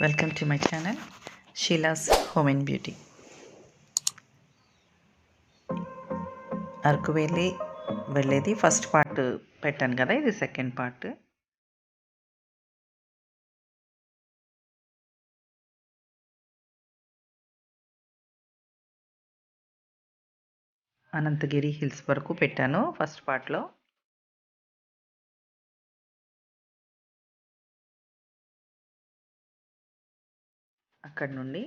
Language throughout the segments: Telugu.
Welcome to my channel Sheela's home and beauty. Araku వెళ్ళేది ఫస్ట్ పార్ట్ పెట్టాను కదా, ఇది సెకండ్ పార్ట్. అనంతగిరి హిల్స్ వరకు పెట్టాను ఫస్ట్ పార్ట్లో. అక్కడ నుండి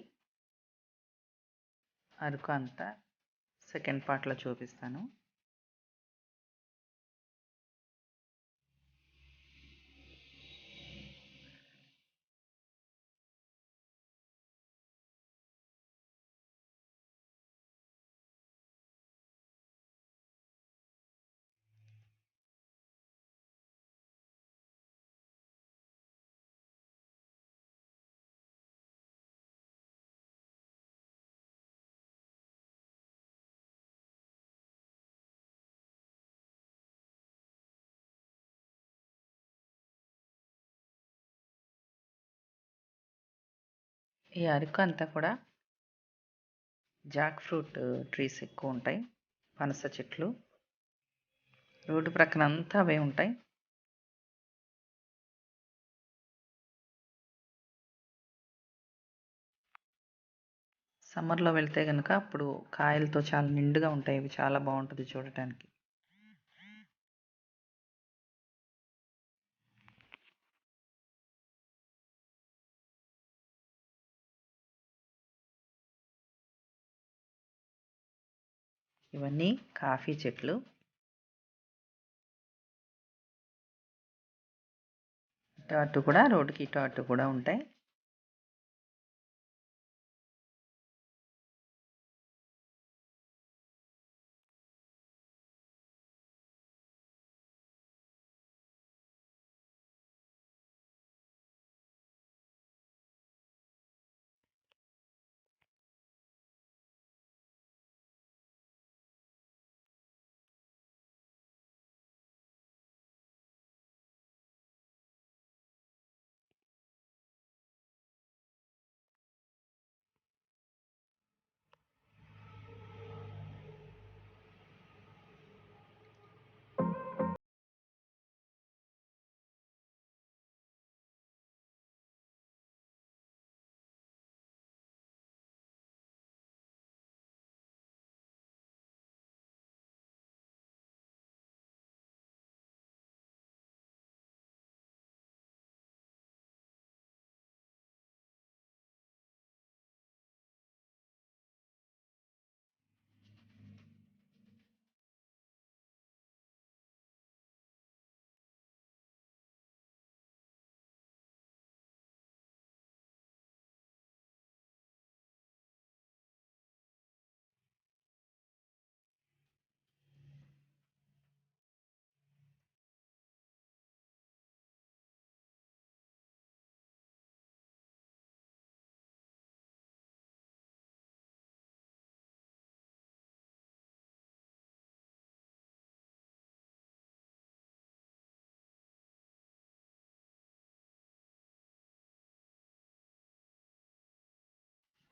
అరకు అంతా సెకండ్ పార్ట్లో చూపిస్తాను. ఈ అరకు అంతా కూడా జాక్ ఫ్రూట్ ట్రీస్ ఎక్కువ ఉంటాయి, పనస చెట్లు. రోడ్డు ప్రక్కన అంతా అవే ఉంటాయి. సమ్మర్లో వెళ్తే కనుక అప్పుడు కాయలతో చాలా నిండుగా ఉంటాయి, ఇవి చాలా బాగుంటుంది చూడటానికి. ఇవన్నీ కాఫీ చెట్లు. ఇటు అటు కూడా, రోడ్డుకి ఇటు అటు కూడా ఉంటాయి.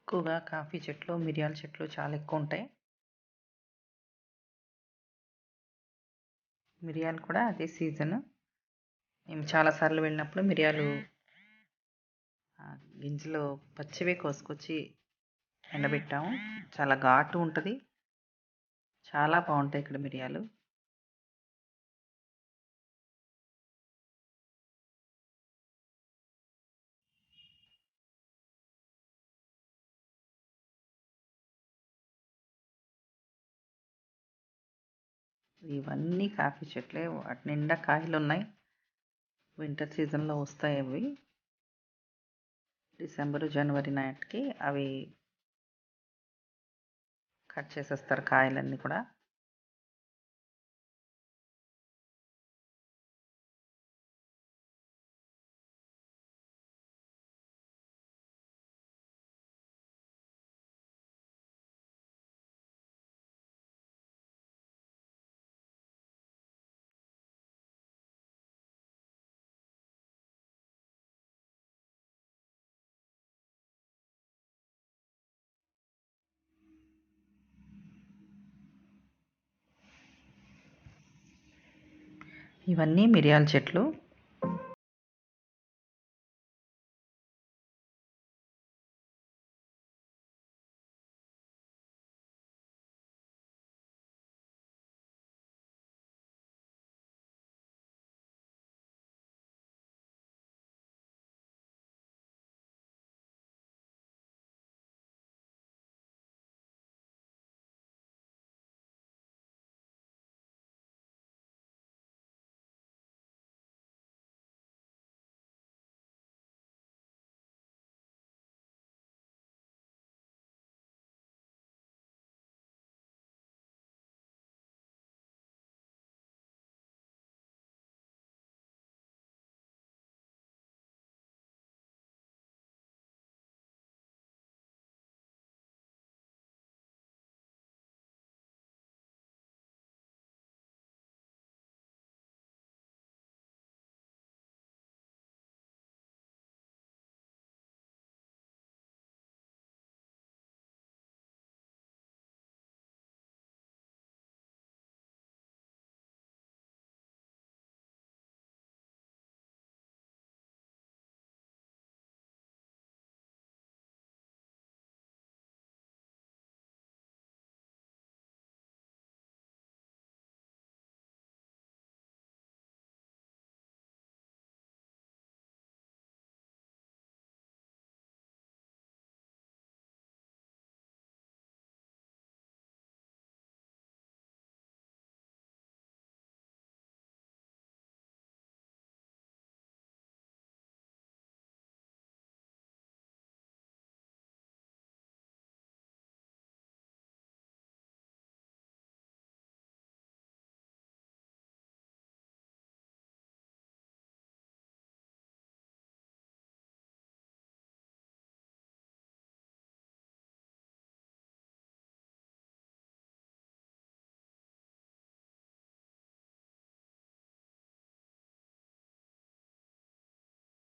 ఎక్కువగా కాఫీ చెట్లు, మిరియాల చెట్లు చాలా ఎక్కువ ఉంటాయి. మిరియాలు కూడా అదే సీజన్. మేము చాలాసార్లు వెళ్ళినప్పుడు మిరియాలు గింజలు పచ్చివే కోసుకొచ్చి ఎండబెట్టాము. చాలా ఘాటు ఉంటుంది, చాలా బాగుంటాయి ఇక్కడ మిరియాలు. ఇవన్నీ కాఫీ చెట్లే, వాటి నిండా కాయలు ఉన్నాయి. వింటర్ సీజన్లో వస్తాయి అవి. డిసెంబరు జనవరి నాటికి అవి కట్ చేసేస్తారు కాయలన్నీ కూడా. ఇవన్నీ మిరియాల చెట్లు.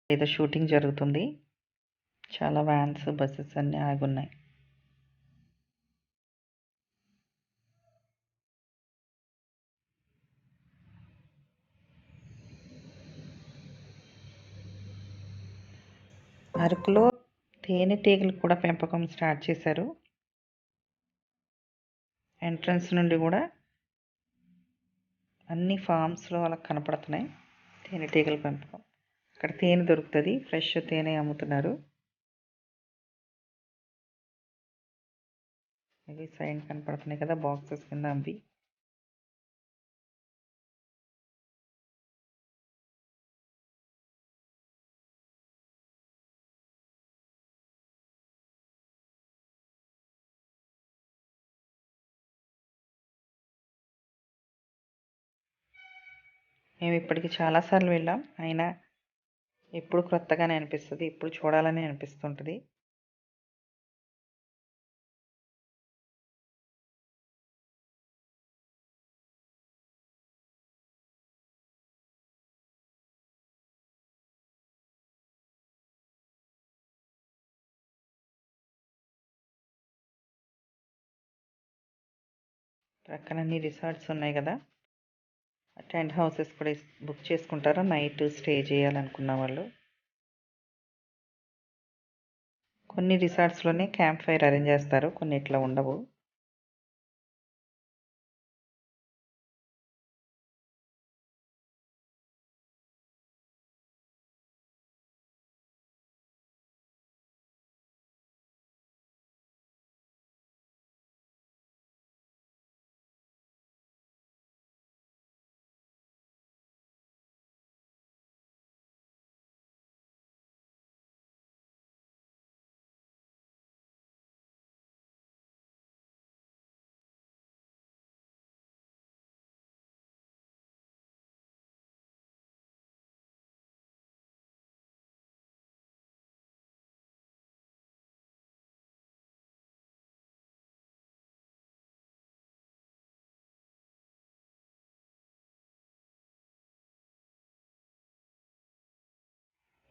ఏదో షూటింగ్ జరుగుతుంది. చాలా వ్యాన్స్, బస్సెస్ అన్నీ ఆగున్నాయి. అరకులో తేనెటీగలు కూడా పెంపకం స్టార్ట్ చేశారు. ఎంట్రన్స్ నుండి కూడా అన్ని ఫామ్స్లో అలా కనపడుతున్నాయి తేనెటీగల పెంపకం. అక్కడ తేనె దొరుకుతుంది, ఫ్రెష్ తేనె అమ్ముతున్నారు. ఇవి సైన్ కనపడుతున్నాయి కదా, బాక్సెస్ కింద అవి. మేము ఇప్పటికి చాలాసార్లు వెళ్ళాం, అయినా ఎప్పుడు క్రొత్తగానే అనిపిస్తుంది, ఎప్పుడు చూడాలని అనిపిస్తుంటుంది. ప్రక్కన అన్ని రిసార్ట్స్ ఉన్నాయి కదా, టెంట్ హౌసెస్ కూడా బుక్ చేసుకుంటారు నైట్ స్టే చేయాలనుకున్న వాళ్ళు. కొన్ని రిసార్ట్స్లోనే క్యాంప్ ఫైర్ అరేంజ్ చేస్తారు, కొన్ని ఇట్లా ఉండవు.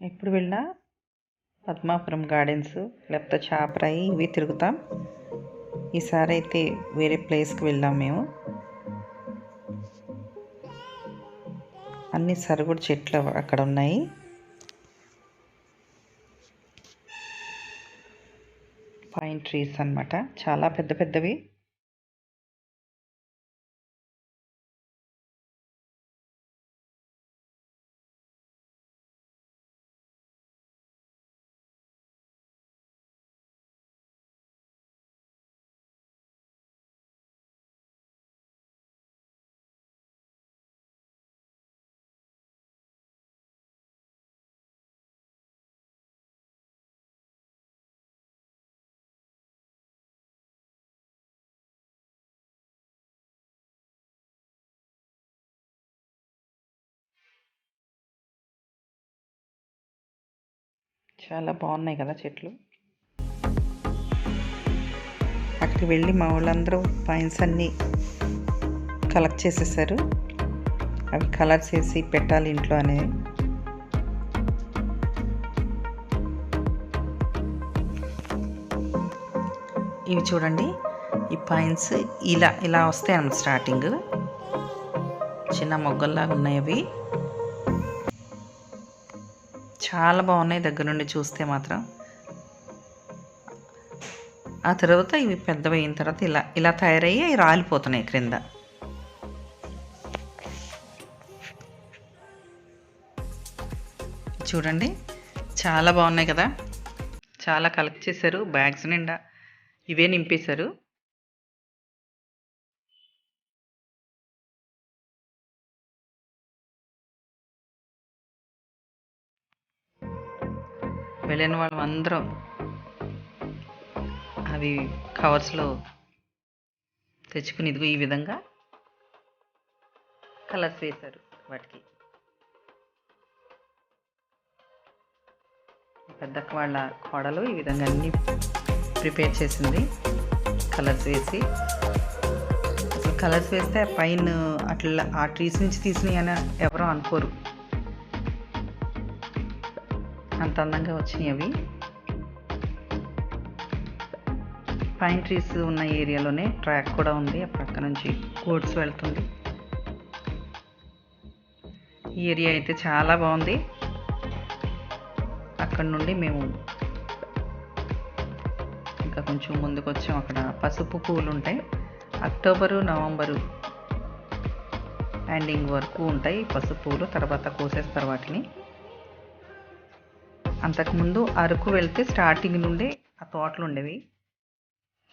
ఎప్పుడు వెళ్ళినా పద్మాపురం గార్డెన్స్ లేకపోతే చాపరాయి ఇవి తిరుగుతాం. ఈసారి అయితే వేరే ప్లేస్కి వెళ్ళాం మేము. అన్ని సరుగుడు చెట్లు అక్కడ ఉన్నాయి. పైన్ ట్రీస్ అన్నమాట, చాలా పెద్ద పెద్దవి. చాలా బాగున్నాయి కదా చెట్లు. అక్కడికి వెళ్ళి మా వాళ్ళందరూ పైన్స్ అన్నీ కలెక్ట్ చేసేసారు. అవి కలర్స్ వేసి పెట్టాలి ఇంట్లో అనేది. ఇవి చూడండి, ఈ పైన్స్ ఇలా ఇలా వస్తాయి అన్నమాట. స్టార్టింగ్ చిన్న మొగ్గల్లాగా ఉన్నాయి అవి. చాలా బాగున్నాయి దగ్గర నుండి చూస్తే మాత్రం. ఆ తర్వాత ఇవి పెద్దవి అయిన తర్వాత ఇలా ఇలా తయారయ్యి అవి రాలిపోతున్నాయి క్రింద. చూడండి, చాలా బాగున్నాయి కదా. చాలా కలెక్ట్ చేశారు, బ్యాగ్స్ నిండా ఇవే నింపేశారు. వెళ్ళిన వాళ్ళు అందరం అవి కవర్స్లో తెచ్చుకుని ఇదిగో ఈ విధంగా కలర్స్ వేశారు వాటికి. పెద్దక్క వాళ్ళ కోడలు ఈ విధంగా అన్నీ ప్రిపేర్ చేసింది కలర్స్ వేసి. అసలు కలర్స్ వేస్తే పైన అట్లా ఆ ట్రీస్ నుంచి తీసినవి అని ఎవరో అనుకోరు, అంత అందంగా వచ్చినాయి అవి. పైన్ ట్రీస్ ఉన్న ఏరియాలోనే ట్రాక్ కూడా ఉంది, ఆ పక్క నుంచి గూడ్స్ వెళ్తుంది. ఈ ఏరియా అయితే చాలా బాగుంది. అక్కడ నుండి మేము ఇంకా కొంచెం ముందుకు వచ్చాం. అక్కడ పసుపు పువ్వులు ఉంటాయి. అక్టోబరు నవంబరు ఎండింగ్ వరకు ఉంటాయి పసుపు పువ్వులు, తర్వాత కోసేస్తారు వాటిని. అంతకుముందు అరకు వెళ్తే స్టార్టింగ్ నుండి ఆ తోటలు ఉండేవి,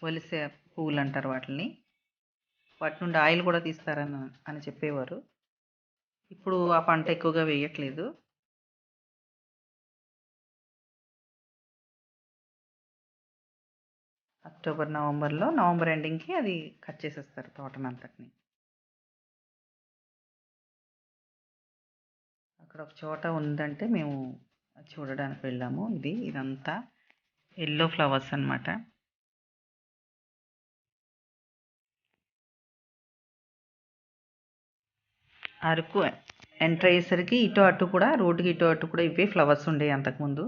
ఒలిసే పువ్వులు అంటారు వాటిని. వాటి నుండి ఆయిల్ కూడా తీస్తారని చెప్పేవారు. ఇప్పుడు ఆ పంట ఎక్కువగా వేయట్లేదు. అక్టోబర్ నవంబర్లో, నవంబర్ ఎండింగ్కి అది కట్ చేసేస్తారు తోటనంతటిని. అక్కడ ఒక చోట ఉందంటే మేము చూడడానికి వెళ్ళాము. ఇదంతా ఎల్లో ఫ్లవర్స్ అన్నమాట. అరకు ఎంటర్ అయ్యేసరికి ఇటు అటు కూడా, రోడ్డుకి ఇటు అటు కూడా ఇవే ఫ్లవర్స్ ఉండేవి అంతకుముందు.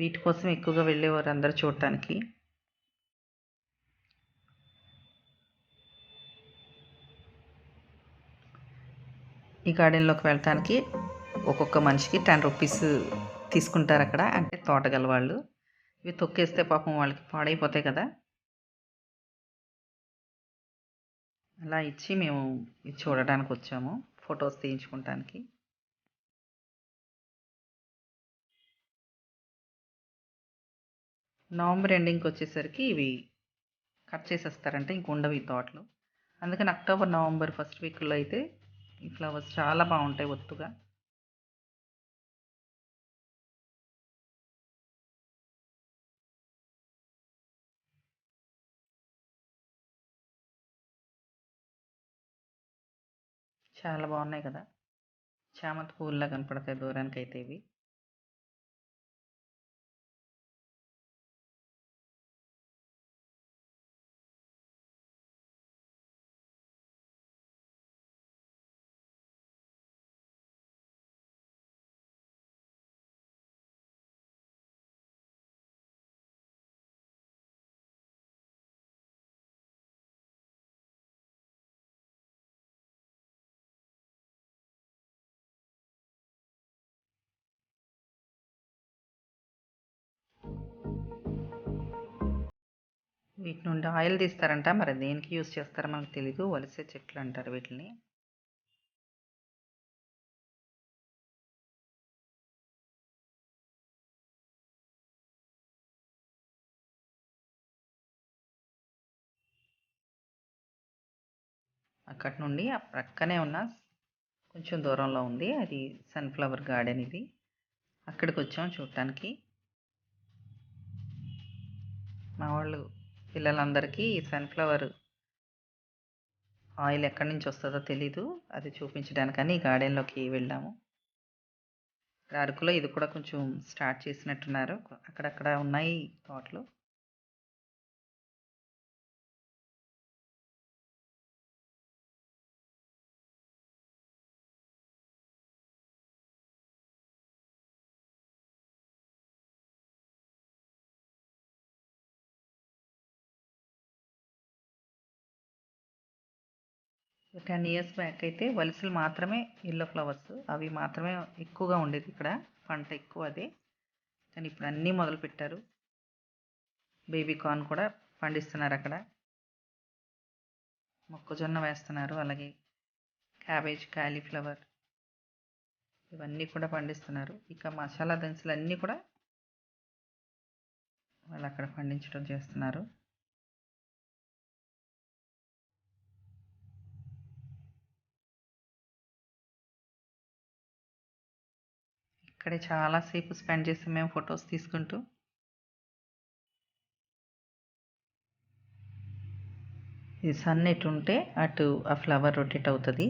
వీటి కోసం ఎక్కువగా వెళ్ళేవారు అందరు చూడటానికి. ఈ గార్డెన్లోకి వెళ్ళటానికి ఒక్కొక్క మనిషికి 10 రూపీస్ తీసుకుంటారు అక్కడ, అంటే తోటగల వాళ్ళు. ఇవి తొక్కేస్తే పాపం వాళ్ళకి పాడైపోతాయి కదా, అలా ఇచ్చి మేము ఇది చూడడానికి వచ్చాము, ఫొటోస్ తీయించుకోవటానికి. నవంబర్ ఎండింగ్కి వచ్చేసరికి ఇవి కట్ చేసేస్తారంటే ఇంక ఉండవు ఈ తోటలు. అందుకని అక్టోబర్ నవంబర్ ఫస్ట్ వీక్లో అయితే ఈ ఫ్లవర్స్ చాలా బాగుంటాయి ఒత్తుగా. చాలా బాగున్నాయి కదా, చామంతి పువ్వుల్లా కనపడతాయి దూరానికి అయితే ఇవి. వీటి నుండి ఆయిల్ తీస్తారంట, మరి దేనికి యూజ్ చేస్తారో మనకు తెలీదు. వలసే చెట్లు అంటారు వీటిని. అక్కడి నుండి ఆ ప్రక్కనే ఉన్న కొంచెం దూరంలో ఉంది, అది సన్ఫ్లవర్ గార్డెన్. ఇది అక్కడికి వచ్చాం చూడటానికి. మా వాళ్ళు పిల్లలందరికీ సన్ఫ్లవర్ ఆయిల్ ఎక్కడి నుంచి వస్తుందో తెలీదు, అది చూపించడానికని ఈ గార్డెన్లోకి వెళ్ళాము. అరకులో ఇది కూడా కొంచెం స్టార్ట్ చేసినట్టున్నారు, అక్కడక్కడ ఉన్నాయి తోటలు. ఒక 10 ఇయర్స్ బ్యాక్ అయితే వలసలు మాత్రమే ఎల్లో ఫ్లవర్స్ అవి మాత్రమే ఎక్కువగా ఉండేది ఇక్కడ, పంట ఎక్కువ అదే. కానీ ఇప్పుడు అన్నీ మొదలుపెట్టారు. బేబీ కార్న్ కూడా పండిస్తున్నారు అక్కడ, మొక్కజొన్న వేస్తున్నారు, అలాగే క్యాబేజ్, కాలీఫ్లవర్ ఇవన్నీ కూడా పండిస్తున్నారు. ఇక మసాలా దినుసులు అన్నీ కూడా వాళ్ళు అక్కడ పండించడం చేస్తున్నారు. ఇక్కడే చాలాసేపు స్పెండ్ చేసాం మేము ఫొటోస్ తీసుకుంటూ. ఇది సన్ ఎటు ఉంటే అటు ఆ ఫ్లవర్ రొటేట్ అవుతుంది.